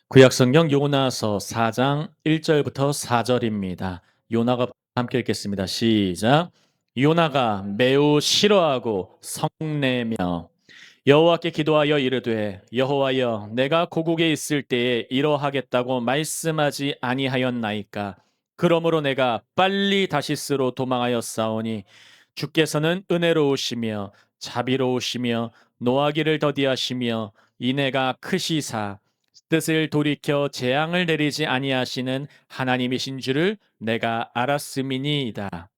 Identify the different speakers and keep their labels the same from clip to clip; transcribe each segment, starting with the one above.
Speaker 1: 구약성경 요나서 4장 1절부터 4절입니다. 요나가 함께 읽겠습니다. 시작. 요나가 매우 싫어하고 성내며 여호와께 기도하여 이르되 여호와여 내가 고국에 있을 때에 이러하겠다고 말씀하지 아니하였나이까. 그러므로 내가 빨리 다시스로 도망하였사오니 주께서는 은혜로우시며 자비로우시며 노하기를 더디하시며 인애가 크시사 뜻을 돌이켜 재앙을 내리지 아니하시는 하나님이신 줄을 내가 알았음이니이다.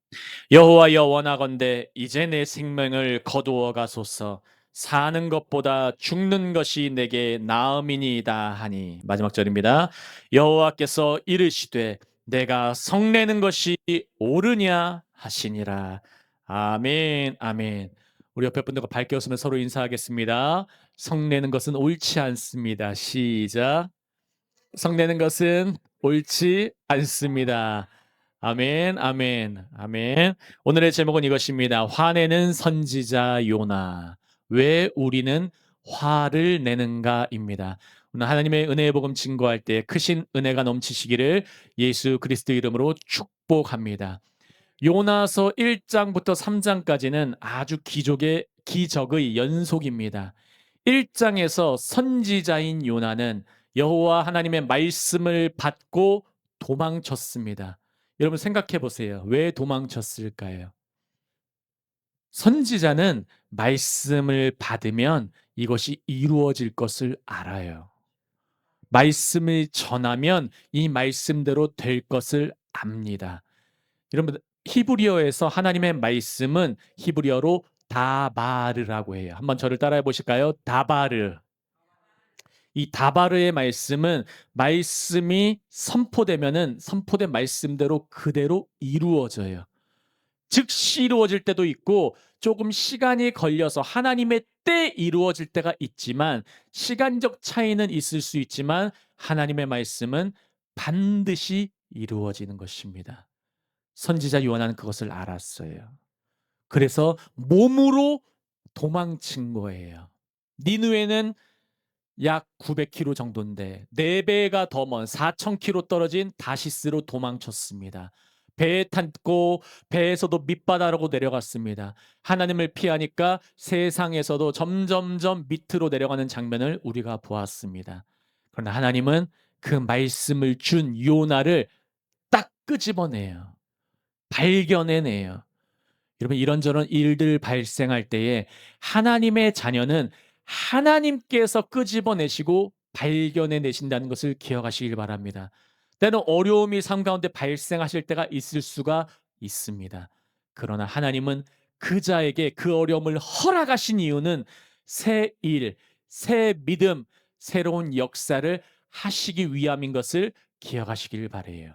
Speaker 1: 여호와여 원하건대 이제 내 생명을 거두어 가소서. 사는 것보다 죽는 것이 내게 나음이니이다 하니. 마지막 절입니다. 여호와께서 이르시되 내가 성내는 것이 옳으냐 하시니라. 아멘 아멘. 우리 옆에 분들과 밝게 웃으며 서로 인사하겠습니다. 성내는 것은 옳지 않습니다. 시작. 성내는 것은 옳지 않습니다. 아멘, 아멘, 아멘. 오늘의 제목은 이것입니다. 화내는 선지자 요나. 왜 우리는 화를 내는가입니다. 오늘 하나님의 은혜의 복음 증거할 때 크신 은혜가 넘치시기를 예수 그리스도 이름으로 축복합니다. 요나서 1장부터 3장까지는 아주 기적의 연속입니다. 1장에서 선지자인 요나는 여호와 하나님의 말씀을 받고 도망쳤습니다. 여러분 생각해 보세요. 왜 도망쳤을까요? 선지자는 말씀을 받으면 이것이 이루어질 것을 알아요. 말씀을 전하면 이 말씀대로 될 것을 압니다. 여러분 히브리어에서 하나님의 말씀은 히브리어로 다바르라고 해요. 한번 저를 따라해 보실까요? 다바르. 이 다바르의 말씀은 말씀이 선포되면은 선포된 말씀대로 그대로 이루어져요. 즉시 이루어질 때도 있고 조금 시간이 걸려서 하나님의 때 이루어질 때가 있지만 시간적 차이는 있을 수 있지만 하나님의 말씀은 반드시 이루어지는 것입니다. 선지자 요한은 그것을 알았어요. 그래서 몸으로 도망친 거예요. 니느웨는 약 900km 정도인데 4배가 더 먼 4000km 떨어진 다시스로 도망쳤습니다. 배에 탔고 배에서도 밑바닥으로 내려갔습니다. 하나님을 피하니까 세상에서도 점점점 밑으로 내려가는 장면을 우리가 보았습니다. 그러나 하나님은 그 말씀을 준 요나를 딱 끄집어내요. 발견해내요. 여러분 이런저런 일들 발생할 때에 하나님의 자녀는 하나님께서 끄집어내시고 발견해 내신다는 것을 기억하시길 바랍니다. 때는 어려움이 삶 가운데 발생하실 때가 있을 수가 있습니다. 그러나 하나님은 그 자에게 그 어려움을 허락하신 이유는 새 일, 새 믿음, 새로운 역사를 하시기 위함인 것을 기억하시길 바래요.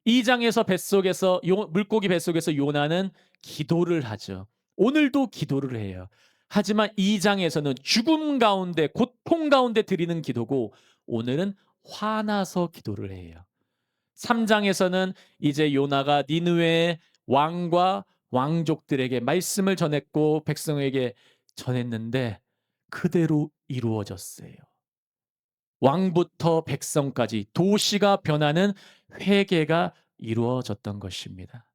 Speaker 1: 2장에서 뱃속에서 물고기 뱃속에서 요나는 기도를 하죠. 오늘도 기도를 해요. 하지만 2장에서는 죽음 가운데 고통 가운데 드리는 기도고 오늘은 화나서 기도를 해요. 3장에서는 이제 요나가 니느웨의 왕과 왕족들에게 말씀을 전했고 백성에게 전했는데 그대로 이루어졌어요. 왕부터 백성까지 도시가 변하는 회개가 이루어졌던 것입니다.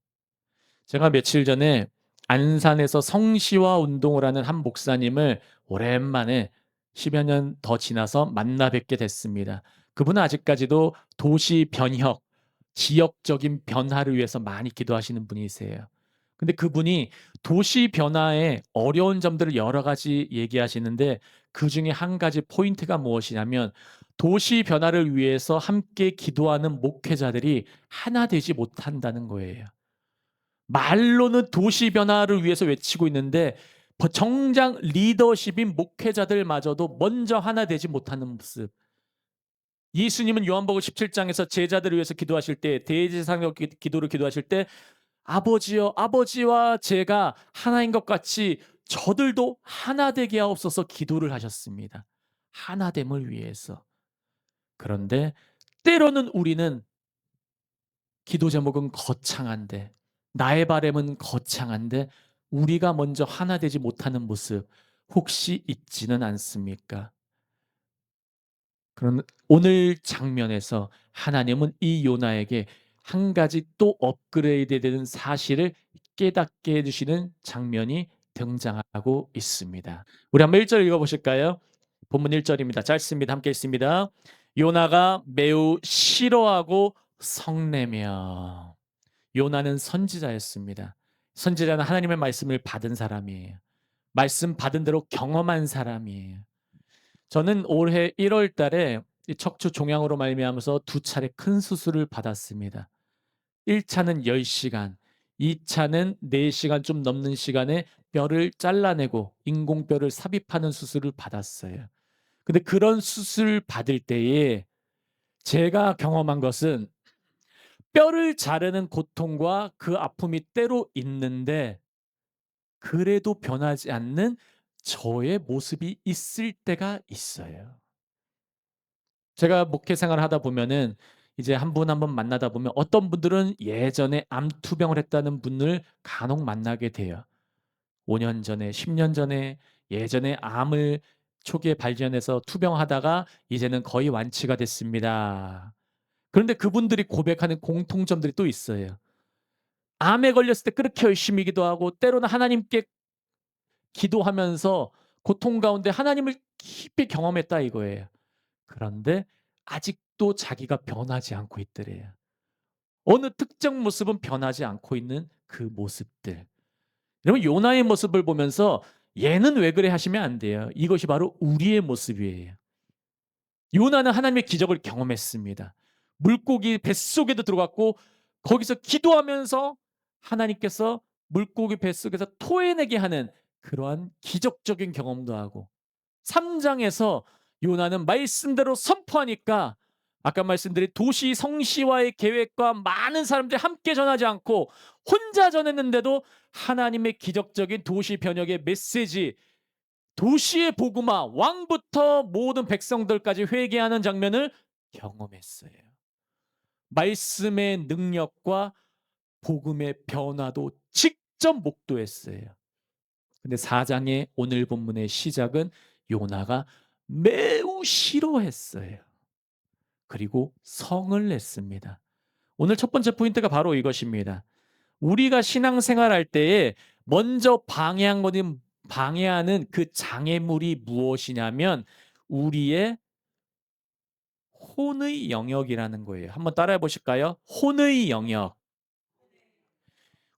Speaker 1: 제가 며칠 전에 안산에서 성시화 운동을 하는 한 목사님을 오랜만에 10여 년 더 지나서 만나 뵙게 됐습니다. 그분은 아직까지도 도시 변혁, 지역적인 변화를 위해서 많이 기도하시는 분이세요. 근데 그분이 도시 변화의 어려운 점들을 여러 가지 얘기하시는데 그중에 한 가지 포인트가 무엇이냐면 도시 변화를 위해서 함께 기도하는 목회자들이 하나 되지 못한다는 거예요. 말로는 도시 변화를 위해서 외치고 있는데 정작 리더십인 목회자들마저도 먼저 하나 되지 못하는 모습. 예수님은 요한복음 17장에서 제자들을 위해서 기도하실 때 대제사장 기도를 기도하실 때 아버지여 아버지와 제가 하나인 것 같이 저들도 하나 되게 하옵소서 기도를 하셨습니다. 하나됨을 위해서. 그런데 때로는 우리는 기도 제목은 거창한데 나의 바램은 거창한데 우리가 먼저 하나 되지 못하는 모습 혹시 있지는 않습니까? 그런 오늘 장면에서 하나님은 이 요나에게 한 가지 또 업그레이드 되는 사실을 깨닫게 해 주시는 장면이 등장하고 있습니다. 우리 한번 1절 읽어 보실까요? 본문 1 절입니다. 짧습니다. 함께 읽습니다. 요나가 매우 싫어하고 성내며. 요나는 선지자였습니다. 선지자는 하나님의 말씀을 받은 사람이에요. 말씀 받은 대로 경험한 사람이에요. 저는 올해 1월 달에 이 척추 종양으로 말미암아서 두 차례 큰 수술을 받았습니다. 1 차는 10 시간, 2 차는 4 시간 좀 넘는 시간에 뼈를 잘라내고 인공뼈를 삽입하는 수술을 받았어요. 근데 그런 수술 받을 때에 제가 경험한 것은 뼈를 자르는 고통과 그 아픔이 때로 있는데 그래도 변하지 않는 저의 모습이 있을 때가 있어요. 제가 목회 생활을 하다 보면은 이제 한 분 한 분 만나다 보면 어떤 분들은 예전에 암 투병을 했다는 분을 간혹 만나게 돼요. 5년 전에 10년 전에 예전에 암을 초기에 발견해서 투병하다가 이제는 거의 완치가 됐습니다. 그런데 그분들이 고백하는 공통점들이 또 있어요. 암에 걸렸을 때 그렇게 열심히 기도하고 때로는 하나님께 기도하면서 고통 가운데 하나님을 깊이 경험했다 이거예요. 그런데 아직도 자기가 변하지 않고 있더래요. 어느 특정 모습은 변하지 않고 있는 그 모습들. 여러분 요나의 모습을 보면서 '얘는 왜 그래?' 하시면 안 돼요. 이것이 바로 우리의 모습이에요. 요나는 하나님의 기적을 경험했습니다. 물고기 뱃속에도 들어갔고 거기서 기도하면서 하나님께서 물고기 뱃속에서 토해내게 하는 그러한 기적적인 경험도 하고 3 장에서 요나는 말씀대로 선포하니까 아까 말씀드린 도시 성시와의 계획과 많은 사람들이 함께 전하지 않고 혼자 전했는데도 하나님의 기적적인 도시 변혁의 메시지, 도시의 복음화, 왕부터 모든 백성들까지 회개하는 장면을 경험했어요. 말씀의 능력과 복음의 변화도 직접 목도했어요. 근데 4 장의 오늘 본문의 시작은 요나가 매우 싫어했어요. 그리고 성을 냈습니다. 오늘 첫 번째 포인트가 바로 이것입니다. 우리가 신앙생활할 때에 먼저 방해하는 그 장애물이 무엇이냐면 우리의 혼의 영역이라는 거예요. 한번 따라해 보실까요? 혼의 영역.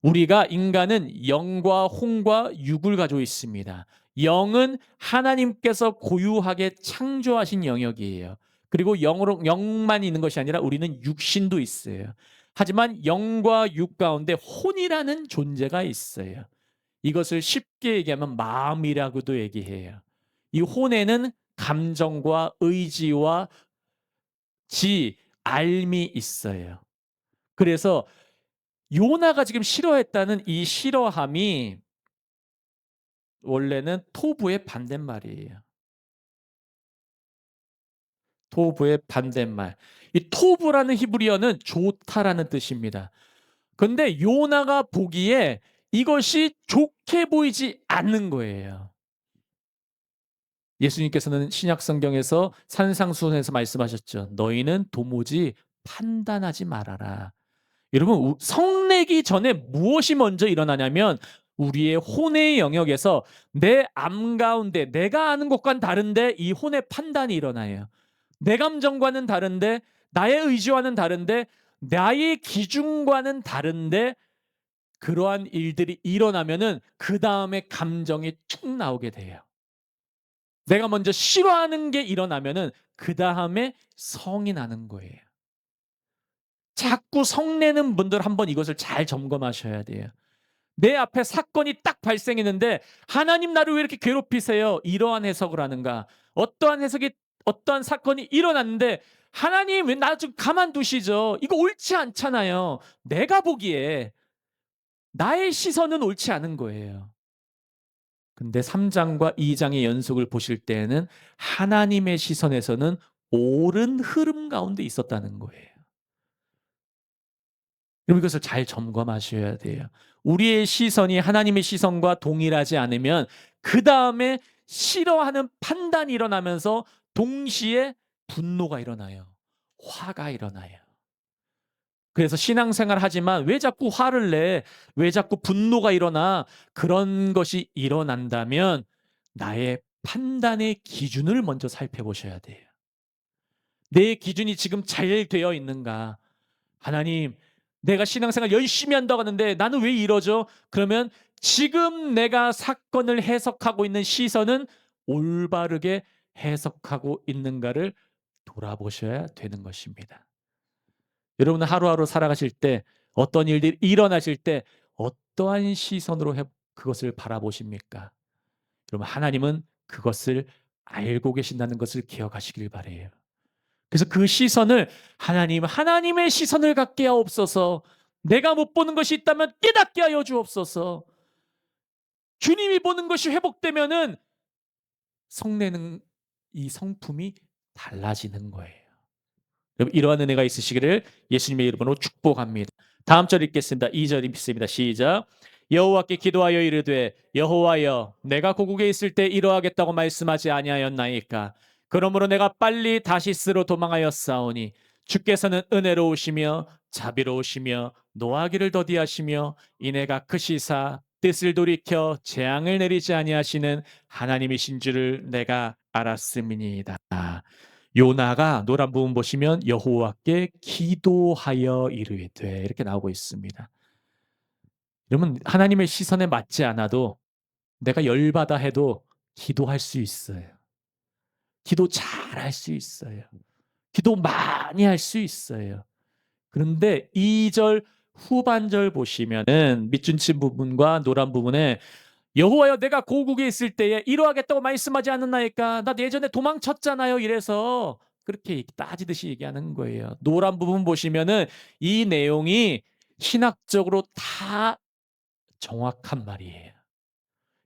Speaker 1: 우리가 인간은 영과 혼과 육을 가지고 있습니다. 영은 하나님께서 고유하게 창조하신 영역이에요. 그리고 영으로 영만 있는 것이 아니라 우리는 육신도 있어요. 하지만 영과 육 가운데 혼이라는 존재가 있어요. 이것을 쉽게 얘기하면 마음이라고도 얘기해요. 이 혼에는 감정과 의지와 알미 있어요. 그래서 요나가 지금 싫어했다는 이 싫어함이 원래는 토부의 반대말이에요. 토부의 반대말. 이 토부라는 히브리어는 좋다라는 뜻입니다. 근데 요나가 보기에 이것이 좋게 보이지 않는 거예요. 예수님께서는 신약 성경에서 산상수훈에서 말씀하셨죠. 너희는 도무지 판단하지 말아라. 여러분 성내기 전에 무엇이 먼저 일어나냐면 우리의 혼의 영역에서 내 암 가운데 내가 아는 것과는 다른데 이 혼의 판단이 일어나요. 내 감정과는 다른데 나의 의지와는 다른데 나의 기준과는 다른데 그러한 일들이 일어나면은 그다음에 감정이 툭 나오게 돼요. 내가 먼저 싫어하는 게 일어나면은 그다음에 성이 나는 거예요. 자꾸 성내는 분들 한번 이것을 잘 점검하셔야 돼요. 내 앞에 사건이 딱 발생했는데 '하나님 나를 왜 이렇게 괴롭히세요?' 이러한 해석을 하는가? 어떠한 사건이 일어났는데 '하나님 왜 나 좀 가만두시죠. 이거 옳지 않잖아요.' 내가 보기에 나의 시선은 옳지 않은 거예요. 근데 3 장과 2 장의 연속을 보실 때에는 하나님의 시선에서는 옳은 흐름 가운데 있었다는 거예요. 그럼 이것을 잘 점검하셔야 돼요. 우리의 시선이 하나님의 시선과 동일하지 않으면 그다음에 싫어하는 판단이 일어나면서 동시에 분노가 일어나요. 화가 일어나요. 그래서 신앙생활 하지만 왜 자꾸 화를 내? 왜 자꾸 분노가 일어나? 그런 것이 일어난다면 나의 판단의 기준을 먼저 살펴보셔야 돼요. 내 기준이 지금 잘 되어 있는가? 하나님, 내가 신앙생활 열심히 한다고 하는데 나는 왜 이러죠? 그러면 지금 내가 사건을 해석하고 있는 시선은 올바르게 해석하고 있는가를 돌아보셔야 되는 것입니다. 여러분은 하루하루 살아가실 때 어떤 일들이 일어나실 때 어떠한 시선으로 그것을 바라보십니까? 여러분 하나님은 그것을 알고 계신다는 것을 기억하시길 바라요. 그래서 그 시선을 하나님, 하나님의 시선을 갖게 하옵소서. 내가 못 보는 것이 있다면 깨닫게 하여 주옵소서. 주님이 보는 것이 회복되면은 성내는 이 성품이 달라지는 거예요. 여러분 이러한 은혜가 있으시기를 예수님의 이름으로 축복합니다. 다음 절 읽겠습니다. 2절 읽습니다. 시작. 여호와께 기도하여 이르되 여호와여 내가 고국에 있을 때 이러하겠다고 말씀하지 아니하였나이까. 그러므로 내가 빨리 다시스로 도망하였사오니 주께서는 은혜로우시며 자비로우시며 노하기를 더디하시며 인애가 크시사 뜻을 돌이켜 재앙을 내리지 아니하시는 하나님이신 줄을 내가 알았음이니이다. 요나가 노란 부분 보시면 여호와께 기도하여 이르되 이렇게 나오고 있습니다. 여러분 하나님의 시선에 맞지 않아도 내가 열받아 해도 기도할 수 있어요. 기도 잘할 수 있어요. 기도 많이 할 수 있어요. 그런데 2절 후반절 보시면은 밑줄친 부분과 노란 부분에 여호와여 내가 고국에 있을 때에 이러하겠다고 말씀하지 않았나이까. 나 예전에 도망쳤잖아요. 이래서 그렇게 따지듯이 얘기하는 거예요. 노란 부분 보시면은 이 내용이 신학적으로 다 정확한 말이에요.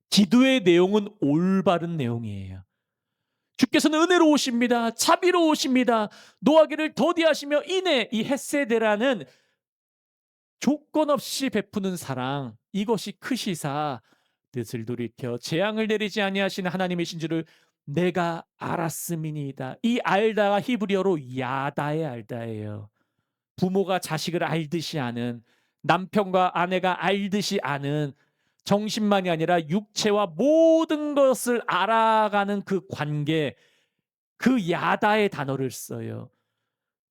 Speaker 1: 기도의 내용은 올바른 내용이에요. 주께서는 은혜로우십니다. 자비로우십니다. 노하기를 더디하시며 인애, 이 헤세데라는 조건 없이 베푸는 사랑, 이것이 크시사 뜻을 돌이켜 재앙을 내리지 아니하시는 하나님이신 줄을 내가 알았음이니이다. 이 알다가 히브리어로 야다의 알다예요. 부모가 자식을 알듯이 아는, 남편과 아내가 알듯이 아는, 정신만이 아니라 육체와 모든 것을 알아가는 그 관계, 그 야다의 단어를 써요.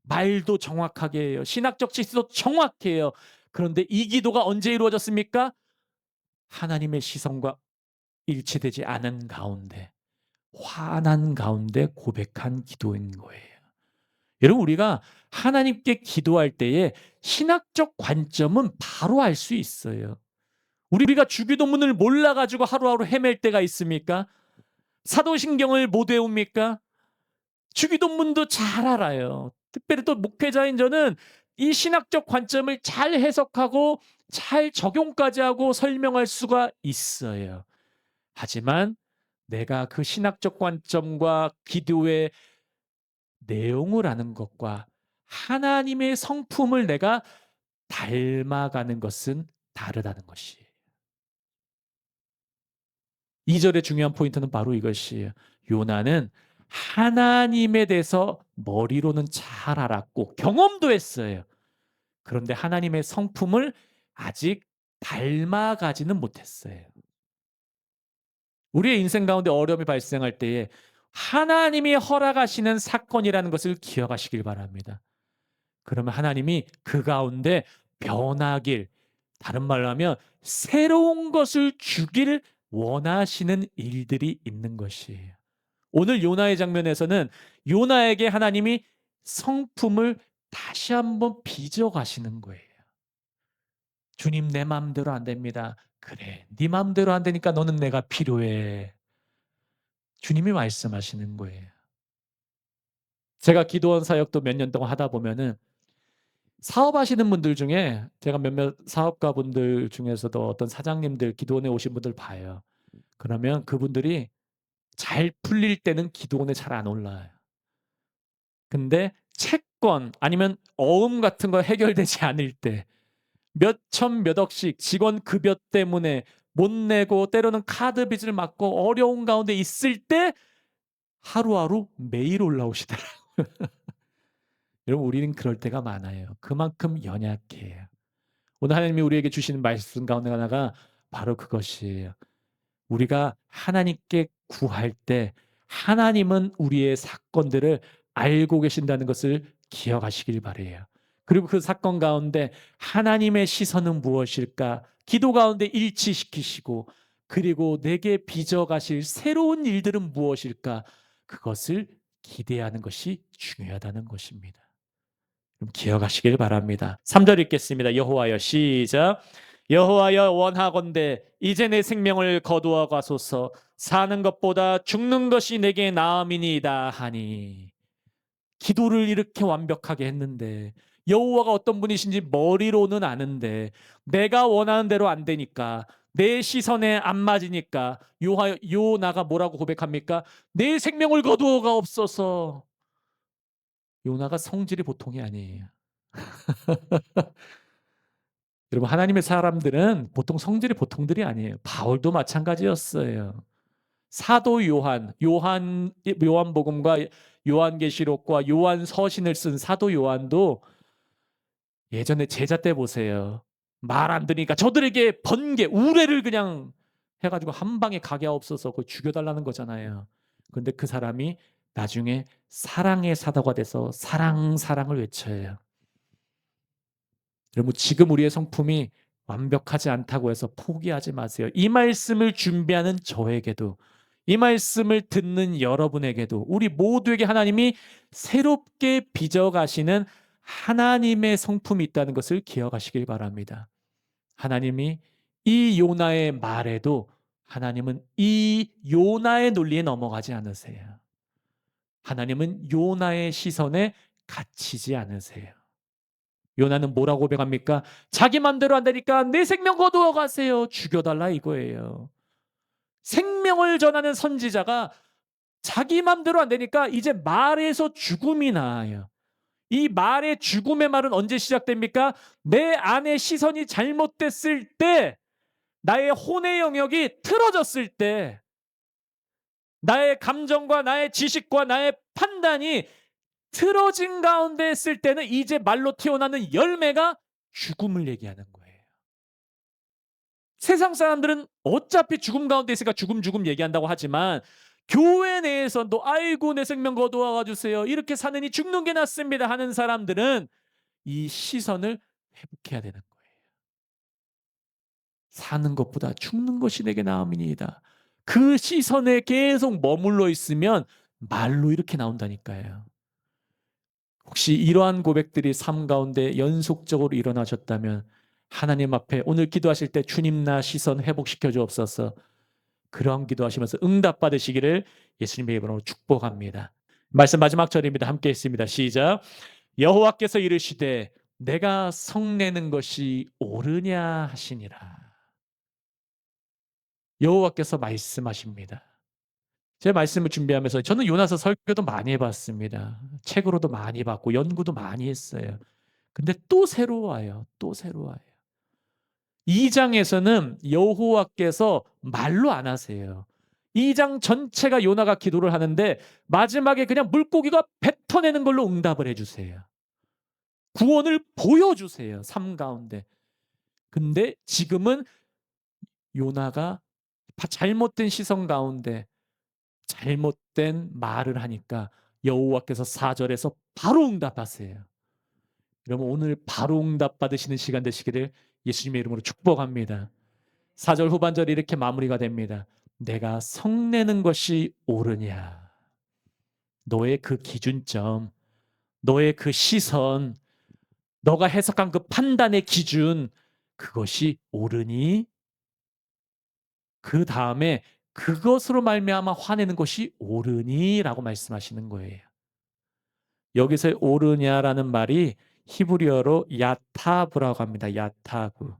Speaker 1: 말도 정확하게 해요. 신학적 지식도 정확해요. 그런데 이 기도가 언제 이루어졌습니까? 하나님의 시선과 일치되지 않은 가운데, 화난 가운데 고백한 기도인 거예요. 여러분 우리가 하나님께 기도할 때에 신학적 관점은 바로 알 수 있어요. 우리가 주기도문을 몰라가지고 하루하루 헤맬 때가 있습니까? 사도신경을 못 외웁니까? 주기도문도 잘 알아요. 특별히 또 목회자인 저는 이 신학적 관점을 잘 해석하고 잘 적용까지 하고 설명할 수가 있어요. 하지만 내가 그 신학적 관점과 기도의 내용을 아는 것과 하나님의 성품을 내가 닮아가는 것은 다르다는 것이에요. 2절의 중요한 포인트는 바로 이것이에요. 요나는 하나님에 대해서 머리로는 잘 알았고 경험도 했어요. 그런데 하나님의 성품을 아직 닮아가지는 못했어요. 우리의 인생 가운데 어려움이 발생할 때에 하나님이 허락하시는 사건이라는 것을 기억하시길 바랍니다. 그러면 하나님이 그 가운데 변하길, 다른 말로 하면 새로운 것을 주길 원하시는 일들이 있는 것이에요. 오늘 요나의 장면에서는 요나에게 하나님이 성품을 다시 한번 빚어 가시는 거예요. 주님 내 마음대로 안 됩니다. 그래, 네 마음대로 안 되니까 너는 내가 필요해. 주님이 말씀하시는 거예요. 제가 기도원 사역도 몇 년 동안 하다 보면은 사업하시는 분들 중에 제가 몇몇 사업가분들 중에서도 어떤 사장님들 기도원에 오신 분들 봐요. 그러면 그분들이 잘 풀릴 때는 기도원에 잘 안 올라와요. 근데 채권 아니면 어음 같은 거 해결되지 않을 때 몇 천 몇 억씩 직원 급여 때문에 못 내고 때로는 카드 빚을 맞고 어려운 가운데 있을 때 하루하루 매일 올라오시더라고요. 여러분 우리는 그럴 때가 많아요. 그만큼 연약해요. 오늘 하나님이 우리에게 주시는 말씀 가운데 하나가 바로 그것이에요. 우리가 하나님께 구할 때 하나님은 우리의 사건들을 알고 계신다는 것을 기억하시길 바라요. 그리고 그 사건 가운데 하나님의 시선은 무엇일까? 기도 가운데 일치시키시고 그리고 내게 빚어 가실 새로운 일들은 무엇일까? 그것을 기대하는 것이 중요하다는 것입니다. 좀 기억하시길 바랍니다. 3절 읽겠습니다. 여호와여 시작. 여호와여 원하건대 이제 내 생명을 거두어 가소서. 사는 것보다 죽는 것이 내게 나음이니이다 하니. 기도를 이렇게 완벽하게 했는데 여호와가 어떤 분이신지 머리로는 아는데 내가 원하는 대로 안 되니까 내 시선에 안 맞으니까 요나가 뭐라고 고백합니까? 내 생명을 거두어 가옵소서. 요나가 성질이 보통이 아니에요. 여러분 하나님의 사람들은 보통 성질이 보통들이 아니에요. 바울도 마찬가지였어요. 사도 요한복음과 요한계시록과 요한서신을 쓴 사도 요한도 예전에 제자 때 보세요. 말 안 들으니까 저들에게 번개, 우레를 그냥 해가지고 한 방에 가게 없어서 그걸 죽여달라는 거잖아요. 그런데 그 사람이 나중에 사랑의 사도가 돼서 사랑을 외쳐요. 여러분 지금 우리의 성품이 완벽하지 않다고 해서 포기하지 마세요. 이 말씀을 준비하는 저에게도 이 말씀을 듣는 여러분에게도 우리 모두에게 하나님이 새롭게 빚어 가시는 하나님의 성품이 있다는 것을 기억하시길 바랍니다. 하나님이 이 요나의 말에도 하나님은 이 요나의 논리에 넘어가지 않으세요. 하나님은 요나의 시선에 갇히지 않으세요. 요나는 뭐라고 고백합니까? 자기 맘대로 안 되니까 내 생명 거두어 가세요. 죽여달라 이거예요. 생명을 전하는 선지자가 자기 맘대로 안 되니까 이제 말에서 죽음이 나요. 이 말의 죽음의 말은 언제 시작됩니까? 내 안의 시선이 잘못됐을 때, 나의 혼의 영역이 틀어졌을 때, 나의 감정과 나의 지식과 나의 판단이 틀어진 가운데 있을 때는 이제 말로 튀어나오는 열매가 죽음을 얘기하는 거예요. 세상 사람들은 어차피 죽음 가운데 있으니까 죽음 얘기한다고 하지만 교회 내에서도 아이고 내 생명 거두어 주세요. 이렇게 사느니 죽는 게 낫습니다 하는 사람들은 이 시선을 회복해야 되는 거예요. 사는 것보다 죽는 것이 내게 나음이니이다. 그 시선에 계속 머물러 있으면 말로 이렇게 나온다니까요. 혹시 이러한 고백들이 삶 가운데 연속적으로 일어나셨다면 하나님 앞에 오늘 기도하실 때 주님 나 시선 회복시켜 주옵소서. 그런 기도하시면서 응답 받으시기를 예수님의 이름으로 축복합니다. 말씀 마지막 절입니다. 함께 했습니다. 시작. 여호와께서 이르시되 내가 성내는 것이 옳으냐 하시니라. 여호와께서 말씀하십니다. 제 말씀을 준비하면서 저는 요나서 설교도 많이 해봤습니다. 책으로도 많이 봤고 연구도 많이 했어요. 근데 또 새로워요. 또 새로워요. 2장에서는 여호와께서 말로 안 하세요. 2장 전체가 요나가 기도를 하는데 마지막에 그냥 물고기가 뱉어내는 걸로 응답을 해주세요. 구원을 보여주세요. 삶 가운데. 근데 지금은 요나가 잘못된 시선 가운데 잘못된 말을 하니까 여호와께서 4절에서 바로 응답하세요. 여러분 오늘 바로 응답 받으시는 시간 되시기를 예수님의 이름으로 축복합니다. 4절 후반절이 이렇게 마무리가 됩니다. 내가 성내는 것이 옳으냐. 너의 그 기준점, 너의 그 시선, 너가 해석한 그 판단의 기준, 그것이 옳으니 그 다음에 그것으로 말미암아 화내는 것이 옳으니라고 말씀하시는 거예요. 여기서 옳으냐라는 말이 히브리어로 야타브라고 합니다. 야타브.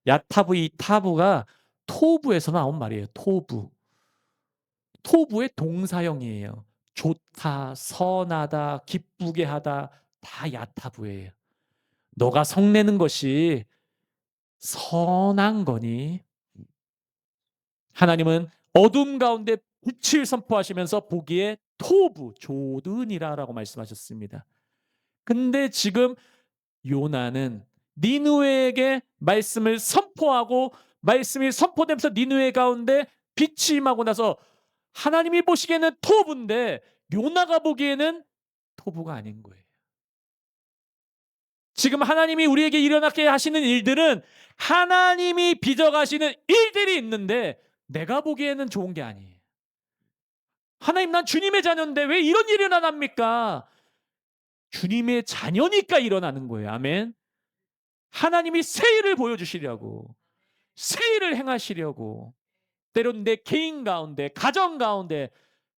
Speaker 1: 야타브 이 타브가 토부에서 나온 말이에요. 토부. 토부의 동사형이에요. 좋다, 선하다, 기쁘게 하다 다 야타브예요. 너가 성내는 것이 선한 거니 하나님은 어둠 가운데 빛을 선포하시면서 보기에 토부, 조든이라라고 말씀하셨습니다. 근데 지금 요나는 니느웨에게 말씀을 선포하고 말씀이 선포되면서 니느웨 가운데 빛이 임하고 나서 하나님이 보시기에는 토부인데 요나가 보기에는 토부가 아닌 거예요. 지금 하나님이 우리에게 일어나게 하시는 일들은 하나님이 빚어가시는 일들이 있는데 내가 보기에는 좋은 게 아니에요. 하나님, 난 주님의 자녀인데 왜 이런 일이 일어납니까? 주님의 자녀니까 일어나는 거예요. 아멘. 하나님이 새 일을 보여주시려고, 새 일을 행하시려고, 때로는 내 개인 가운데, 가정 가운데,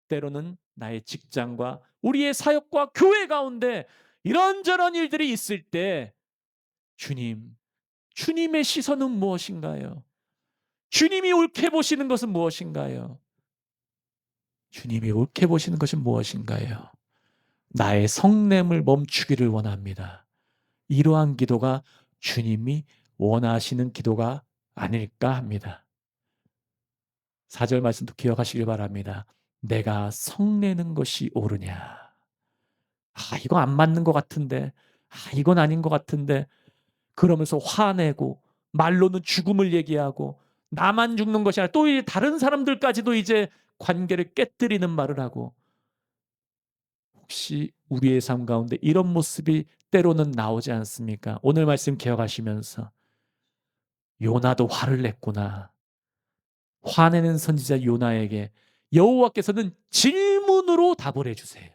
Speaker 1: 때로는 나의 직장과 우리의 사역과 교회 가운데 이런저런 일들이 있을 때 주님, 주님의 시선은 무엇인가요? 주님이 옳게 보시는 것은 무엇인가요? 주님이 옳게 보시는 것은 무엇인가요? 나의 성냄을 멈추기를 원합니다. 이러한 기도가 주님이 원하시는 기도가 아닐까 합니다. 4절 말씀도 기억하시길 바랍니다. 내가 성내는 것이 옳으냐. 이거 안 맞는 것 같은데. 이건 아닌 것 같은데. 그러면서 화내고 말로는 죽음을 얘기하고 나만 죽는 것이 아니라 또 다른 사람들까지도 이제 관계를 깨뜨리는 말을 하고, 혹시 우리의 삶 가운데 이런 모습이 때로는 나오지 않습니까? 오늘 말씀 기억하시면서 요나도 화를 냈구나. 화내는 선지자 요나에게 여호와께서는 질문으로 답을 해주세요.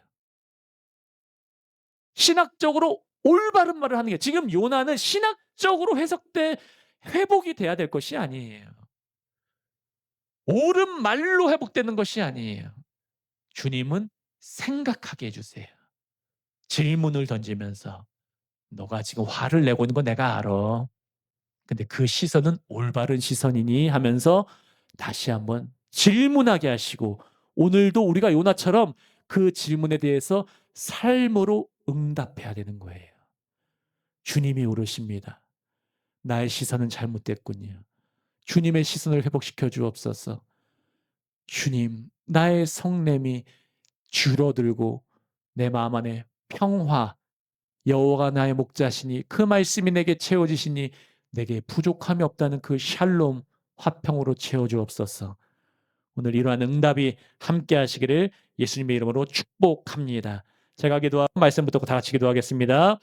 Speaker 1: 신학적으로 올바른 말을 하는 게, 지금 요나는 신학적으로 해석돼 회복이 돼야 될 것이 아니에요. 옳은 말로 회복되는 것이 아니에요. 주님은 생각하게 해주세요. 질문을 던지면서 너가 지금 화를 내고 있는 거 내가 알아. 근데 그 시선은 올바른 시선이니 하면서 다시 한번 질문하게 하시고, 오늘도 우리가 요나처럼 그 질문에 대해서 삶으로 응답해야 되는 거예요. 주님이 오르십니다. 나의 시선은 잘못됐군요. 주님의 시선을 회복시켜 주옵소서. 주님, 나의 성냄이 줄어들고 내 마음 안에 평화, 여호와가 나의 목자시니 그 말씀이 내게 채워지시니 내게 부족함이 없다는 그 샬롬, 화평으로 채워주옵소서. 오늘 이러한 응답이 함께 하시기를 예수님의 이름으로 축복합니다. 제가 기도하고 말씀 붙들고 다 같이 기도하겠습니다.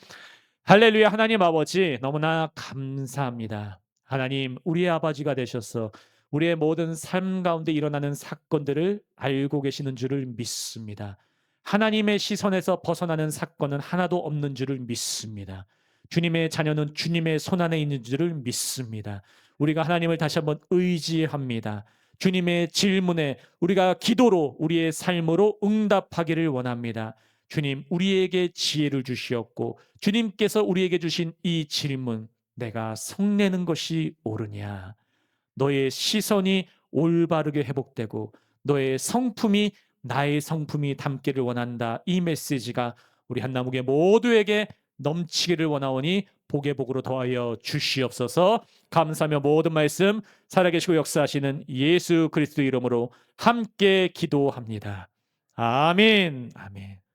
Speaker 1: 할렐루야. 하나님 아버지, 너무나 감사합니다. 하나님, 우리의 아버지가 되셔서 우리의 모든 삶 가운데 일어나는 사건들을 알고 계시는 줄을 믿습니다. 하나님의 시선에서 벗어나는 사건은 하나도 없는 줄을 믿습니다. 주님의 자녀는 주님의 손안에 있는 줄을 믿습니다. 우리가 하나님을 다시 한번 의지합니다. 주님의 질문에 우리가 기도로 우리의 삶으로 응답하기를 원합니다. 주님, 우리에게 지혜를 주시었고 주님께서 우리에게 주신 이 질문, 내가 성내는 것이 옳으냐? 너의 시선이 올바르게 회복되고 너의 성품이 나의 성품이 닮기를 원한다. 이 메시지가 우리 한나무교 모두에게 넘치기를 원하오니 복의 복으로 더하여 주시옵소서. 감사하며 모든 말씀 살아계시고 역사하시는 예수 그리스도 이름으로 함께 기도합니다. 아멘. 아멘.